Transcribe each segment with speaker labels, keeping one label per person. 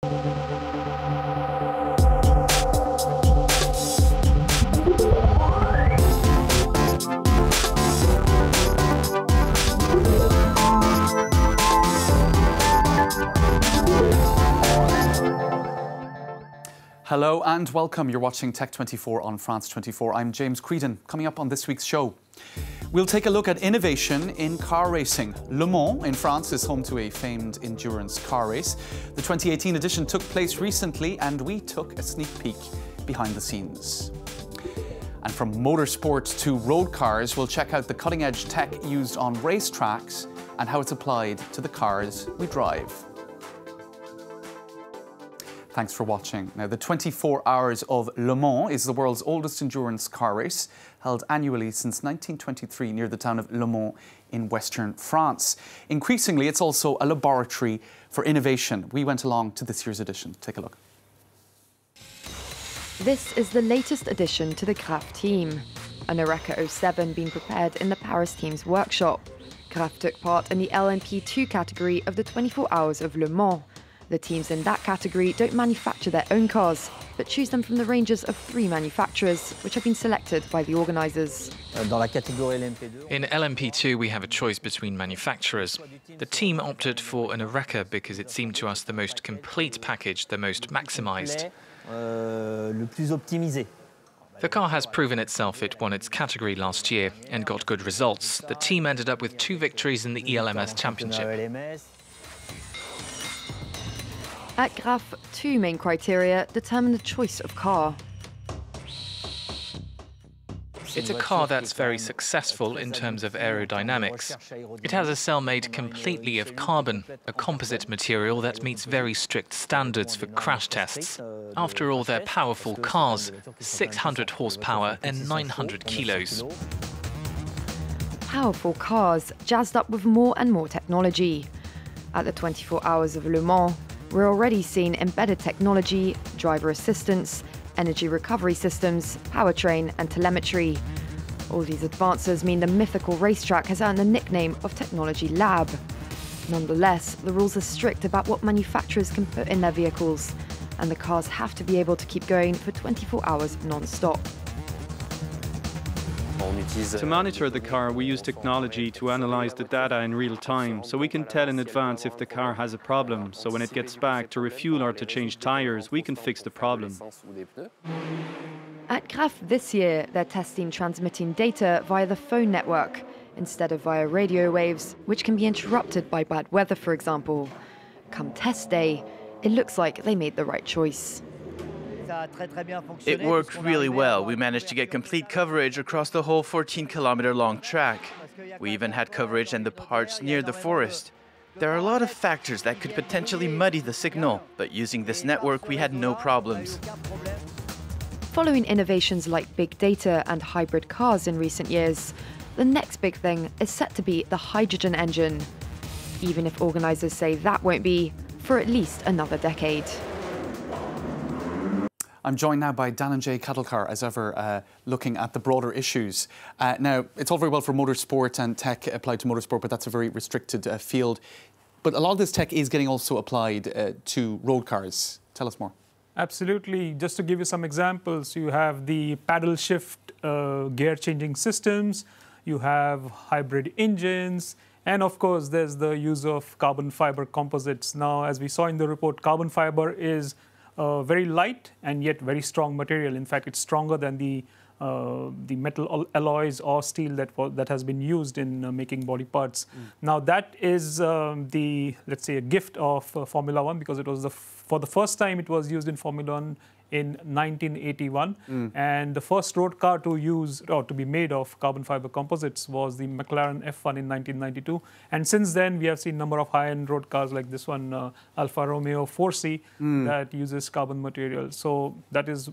Speaker 1: Hello and welcome. You're watching Tech24 on France 24. I'm James Creedon. Coming up on this week's show, we'll take a look at innovation in car racing. Le Mans in France is home to a famed endurance car race. The 2018 edition took place recently and we took a sneak peek behind the scenes. And from motorsport to road cars, we'll check out the cutting-edge tech used on racetracks and how it's applied to the cars we drive. Thanks for watching. Now, the 24 Hours of Le Mans is the world's oldest endurance car race, held annually since 1923 near the town of Le Mans in western France. Increasingly, it's also a laboratory for innovation. We went along to this year's edition. Take a look.
Speaker 2: This is the latest addition to the Graf team, an Oreca 07 being prepared in the Paris team's workshop. Graf took part in the LMP2 category of the 24 Hours of Le Mans. The teams in that category don't manufacture their own cars, but choose them from the ranges of 3 manufacturers, which have been selected by the organisers.
Speaker 3: In LMP2, we have a choice between manufacturers. The team opted for an Oreca because it seemed to us the most complete package, the most maximised. The car has proven itself. It won its category last year and got good results. The team ended up with 2 victories in the ELMS Championship.
Speaker 2: At Graf, 2 main criteria determine the choice of car.
Speaker 3: It's a car that's very successful in terms of aerodynamics. It has a cell made completely of carbon, a composite material that meets very strict standards for crash tests. After all, they're powerful cars, 600 horsepower and 900 kilos.
Speaker 2: Powerful cars jazzed up with more and more technology. At the 24 Hours of Le Mans, we're already seeing embedded technology, driver assistance, energy recovery systems, powertrain and telemetry. All these advances mean the mythical racetrack has earned the nickname of Technology Lab. Nonetheless, the rules are strict about what manufacturers can put in their vehicles, and the cars have to be able to keep going for 24 hours non-stop.
Speaker 4: To monitor the car, we use technology to analyse the data in real time, so we can tell in advance if the car has a problem. So when it gets back to refuel or to change tyres, we can fix the problem.
Speaker 2: At Graf this year, they're testing transmitting data via the phone network, instead of via radio waves, which can be interrupted by bad weather, for example. Come test day, it looks like they made the right choice.
Speaker 5: It worked really well. We managed to get complete coverage across the whole 14-kilometer-long track. We even had coverage in the parts near the forest. There are a lot of factors that could potentially muddy the signal, but using this network, we had no problems.
Speaker 2: Following innovations like big data and hybrid cars in recent years, the next big thing is set to be the hydrogen engine, even if organisers say that won't be for at least another decade.
Speaker 1: I'm joined now by Dhananjay Kadalkar, as ever, looking at the broader issues. Now, it's all very well for motorsport and tech applied to motorsport, but that's a very restricted field. But a lot of this tech is getting also applied to road cars. Tell us more.
Speaker 6: Absolutely. Just to give you some examples, you have the paddle shift gear-changing systems, you have hybrid engines, and of course, there's the use of carbon fiber composites. Now, as we saw in the report, carbon fiber is very light and yet very strong material. In fact, it's stronger than the metal alloys or steel that has been used in making body parts. Now, that is let's say, a gift of Formula One, because it was for the first time it was used in Formula One in 1981, and the first road car to use or to be made of carbon fiber composites was the Mclaren F1 in 1992. And since then, we have seen a number of high-end road cars like this one, Alfa Romeo 4C, that uses carbon material. So that is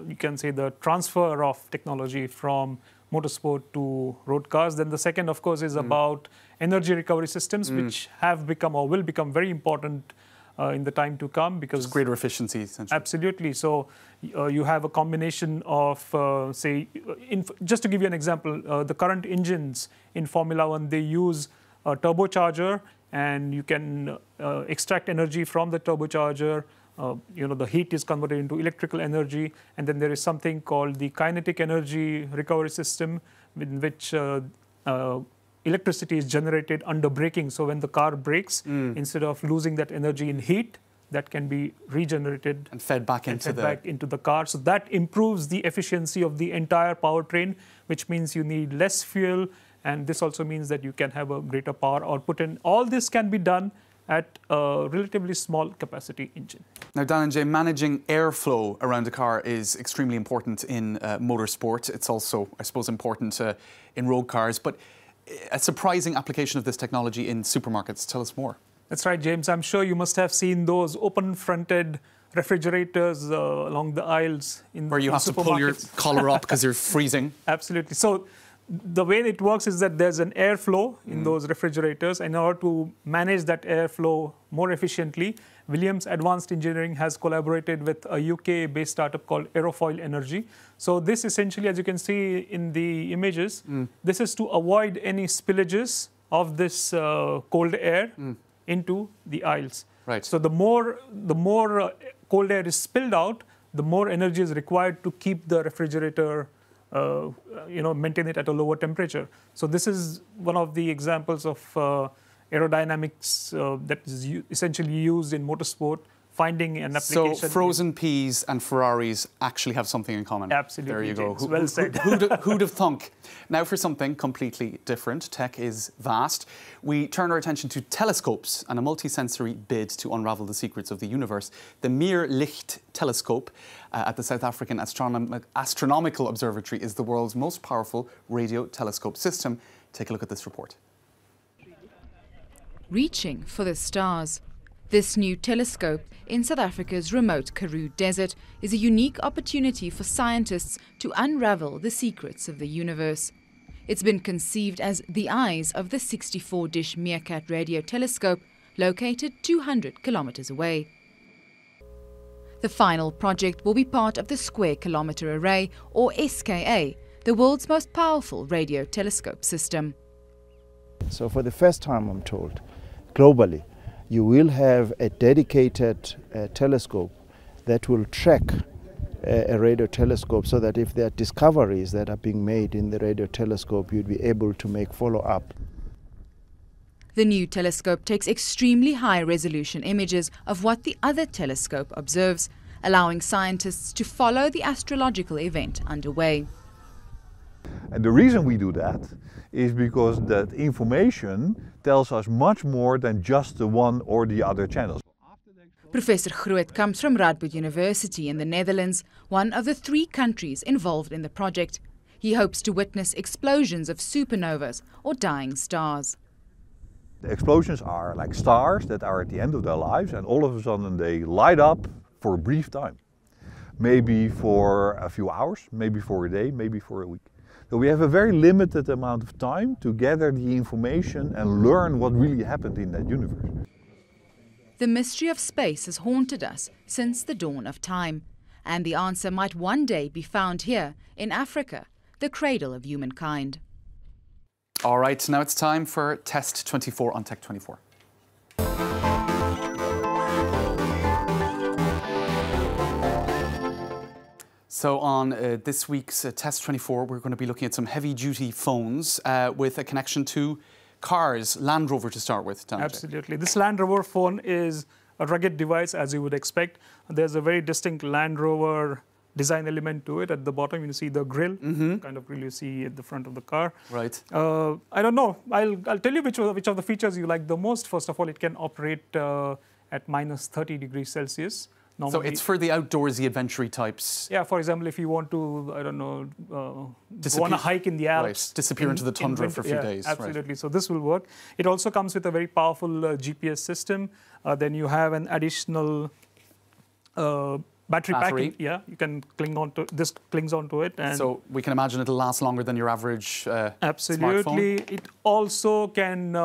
Speaker 6: you can say, the transfer of technology from motorsport to road cars. Then the second, of course, is about energy recovery systems, which have become or will become very important in the time to come, because
Speaker 1: just greater efficiency, essentially.
Speaker 6: Absolutely. So you have a combination of, say, just to give you an example, the current engines in Formula One, they use a turbocharger and you can extract energy from the turbocharger. The heat is converted into electrical energy, and then there is something called the kinetic energy recovery system, in which electricity is generated under braking. So when the car brakes, instead of losing that energy in heat, that can be regenerated
Speaker 1: and fed back into
Speaker 6: the car. So that improves the efficiency of the entire powertrain, which means you need less fuel, and this also means that you can have a greater power output. And all this can be done at a relatively small capacity engine.
Speaker 1: Now, Dan and Jay, managing airflow around a car is extremely important in motorsport. It's also, I suppose, important in road cars, but a surprising application of this technology in supermarkets. Tell us more.
Speaker 6: That's right, James. I'm sure you must have seen those open-fronted refrigerators along the aisles in
Speaker 1: where you have to pull your collar up because you're freezing.
Speaker 6: Absolutely. So the way it works is that there's an airflow in those refrigerators. In order to manage that airflow more efficiently, Williams Advanced Engineering has collaborated with a UK-based startup called Aerofoil Energy. So this essentially, as you can see in the images, this is to avoid any spillages of this cold air into the aisles.
Speaker 1: Right.
Speaker 6: So the more cold air is spilled out, the more energy is required to keep the refrigerator maintain it at a lower temperature. So this is one of the examples of aerodynamics that is essentially used in motorsport, finding an application.
Speaker 1: So frozen peas and Ferraris actually have something in common.
Speaker 6: Absolutely.
Speaker 1: There you go.
Speaker 6: Well said.
Speaker 1: Who'd have thunk? Now for something completely different. Tech is vast. We turn our attention to telescopes and a multi-sensory bid to unravel the secrets of the universe. The Mir Licht telescope at the South African Astronomical Observatory is the world's most powerful radio telescope system. Take a look at this report.
Speaker 7: Reaching for the stars. This new telescope in South Africa's remote Karoo Desert is a unique opportunity for scientists to unravel the secrets of the universe. It's been conceived as the eyes of the 64-dish Meerkat radio telescope located 200 kilometers away. The final project will be part of the Square Kilometre Array, or SKA, the world's most powerful radio telescope system.
Speaker 8: So for the first time, I'm told, globally, you will have a dedicated telescope that will track a radio telescope, so that if there are discoveries that are being made in the radio telescope, you'd be able to make follow-up.
Speaker 7: The new telescope takes extremely high-resolution images of what the other telescope observes, allowing scientists to follow the astrological event underway.
Speaker 9: And the reason we do that is because that information tells us much more than just the one or the other channels.
Speaker 7: Professor Groot comes from Radboud University in the Netherlands, one of the 3 countries involved in the project. He hopes to witness explosions of supernovas or dying stars.
Speaker 9: The explosions are like stars that are at the end of their lives, and all of a sudden they light up for a brief time. Maybe for a few hours, maybe for a day, maybe for a week. So we have a very limited amount of time to gather the information and learn what really happened in that universe.
Speaker 7: The mystery of space has haunted us since the dawn of time, and the answer might one day be found here in Africa, the cradle of humankind.
Speaker 1: All right, now it's time for Test 24 on Tech 24. So on this week's Test 24, we're going to be looking at some heavy-duty phones with a connection to cars. Land Rover to start with, Dan.
Speaker 6: Absolutely. This Land Rover phone is a rugged device, as you would expect. There's a very distinct Land Rover design element to it. At the bottom, you see the grille, kind of grill you see at the front of the car.
Speaker 1: Right.
Speaker 6: I don't know. I'll tell you which of the features you like the most. First of all, it can operate at minus 30 degrees Celsius. Normally,
Speaker 1: so it's for the outdoorsy, adventure types.
Speaker 6: Yeah, for example, if you want to, I don't know, go on a hike in the Alps.
Speaker 1: Right. Disappear into the tundra for a few days.
Speaker 6: Absolutely.
Speaker 1: Right.
Speaker 6: So this will work. It also comes with a very powerful GPS system. Then you have an additional battery pack. Yeah, you can cling on to this. Clings onto it, and
Speaker 1: so we can imagine it'll last longer than your average
Speaker 6: absolutely.
Speaker 1: Smartphone.
Speaker 6: It also can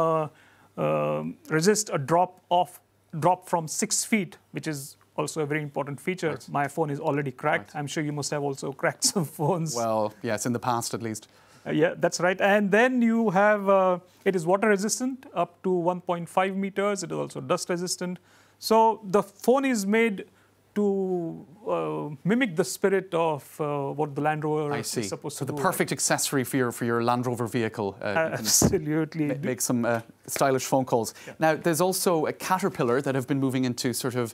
Speaker 6: resist a drop from 6 feet, which is also a very important feature.
Speaker 1: Right.
Speaker 6: My phone is already cracked.
Speaker 1: Right.
Speaker 6: I'm sure you must have also cracked some phones.
Speaker 1: Well, yes, in the past at least.
Speaker 6: Yeah, that's right. And then you have, it is water resistant up to 1.5 meters. It is also dust resistant. So the phone is made to mimic the spirit of what the Land Rover is supposed to do.
Speaker 1: So the perfect accessory for your Land Rover vehicle.
Speaker 6: Absolutely.
Speaker 1: Make some stylish phone calls. Yeah. Now, there's also a Caterpillar that have been moving into sort of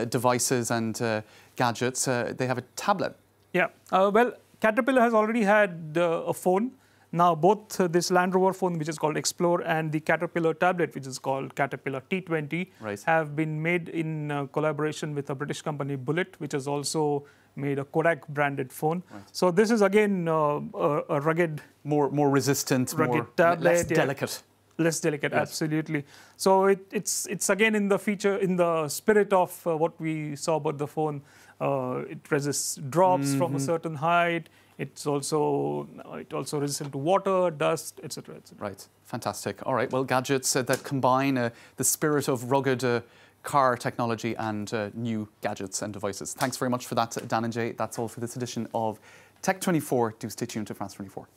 Speaker 1: devices and gadgets. They have a tablet.
Speaker 6: Yeah. Well, Caterpillar has already had a phone. Now, both this Land Rover phone, which is called Explore, and the Caterpillar tablet, which is called Caterpillar T20, have been made in collaboration with a British company, Bullet, which has also made a Kodak branded phone. So this is again a rugged,
Speaker 1: more resistant,
Speaker 6: tablet,
Speaker 1: less delicate.
Speaker 6: Less delicate, yes. Absolutely. So it's again in the spirit of what we saw about the phone. It resists drops from a certain height. It also resistant to water, dust, etc., etc.
Speaker 1: Right, fantastic. All right, well, gadgets that combine the spirit of rugged car technology and new gadgets and devices. Thanks very much for that, Dan and Jay. That's all for this edition of Tech 24. Do stay tuned to France 24.